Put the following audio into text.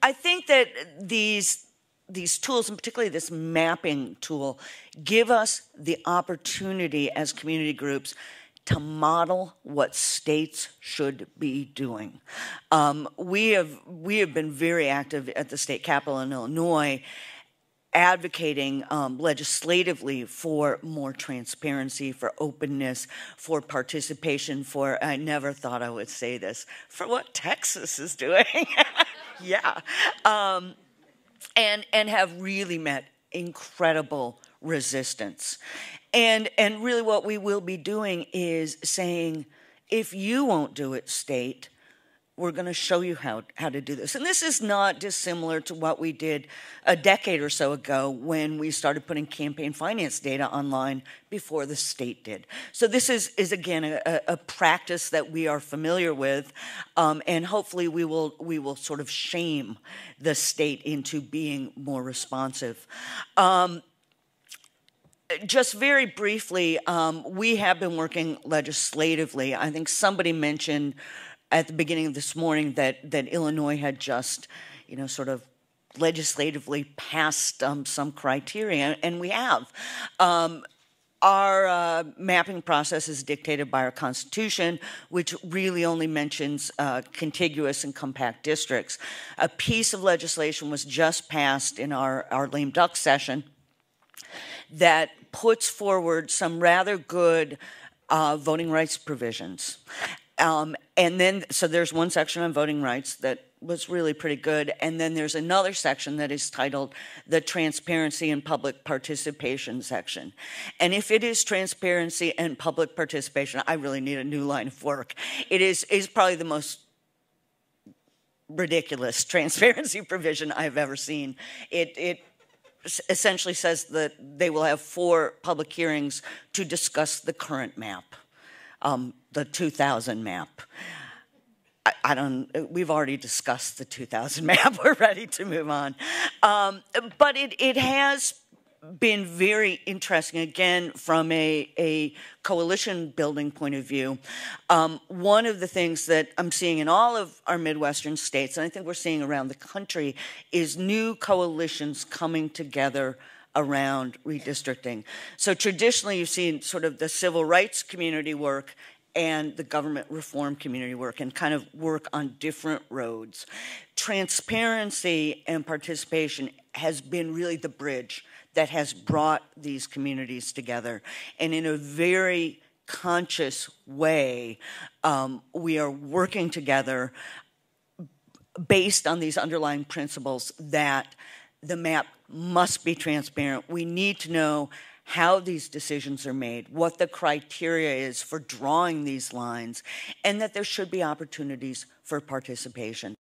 I think that these tools, and particularly this mapping tool, give us the opportunity as community groups to model what states should be doing. We have been very active at the state capitol in Illinois, advocating legislatively for more transparency, for openness, for participation, for, I never thought I would say this, for what Texas is doing. Yeah. And have really met incredible resistance. And really what we will be doing is saying, if you won't do it, state, we're going to show you how to do this. And this is not dissimilar to what we did a decade or so ago when we started putting campaign finance data online before the state did. So this is again, a practice that we are familiar with, and hopefully we will sort of shame the state into being more responsive. Just very briefly, we have been working legislatively. I think somebody mentioned at the beginning of this morning that Illinois had just, sort of legislatively passed some criteria, and we have. Our mapping process is dictated by our Constitution, which really only mentions contiguous and compact districts. A piece of legislation was just passed in our lame duck session that puts forward some rather good voting rights provisions. And then, so there's one section on voting rights that was really pretty good, and then there's another section that is titled the Transparency and Public Participation section. And if it is transparency and public participation, I really need a new line of work. It is probably the most ridiculous transparency provision I've ever seen. It essentially says that they will have 4 public hearings to discuss the current map, the 2000 map. We've already discussed the 2000 map. We're ready to move on. But it has been very interesting, again, from a coalition building point of view. One of the things that I'm seeing in all of our Midwestern states, and I think we're seeing around the country, is new coalitions coming together around redistricting. So traditionally, you've seen sort of the civil rights community work and the government reform community work, and kind of work on different roads. Transparency and participation has been really the bridge that has brought these communities together. And in a very conscious way, we are working together based on these underlying principles that the map must be transparent. We need to know how these decisions are made, what the criteria is for drawing these lines, and that there should be opportunities for participation.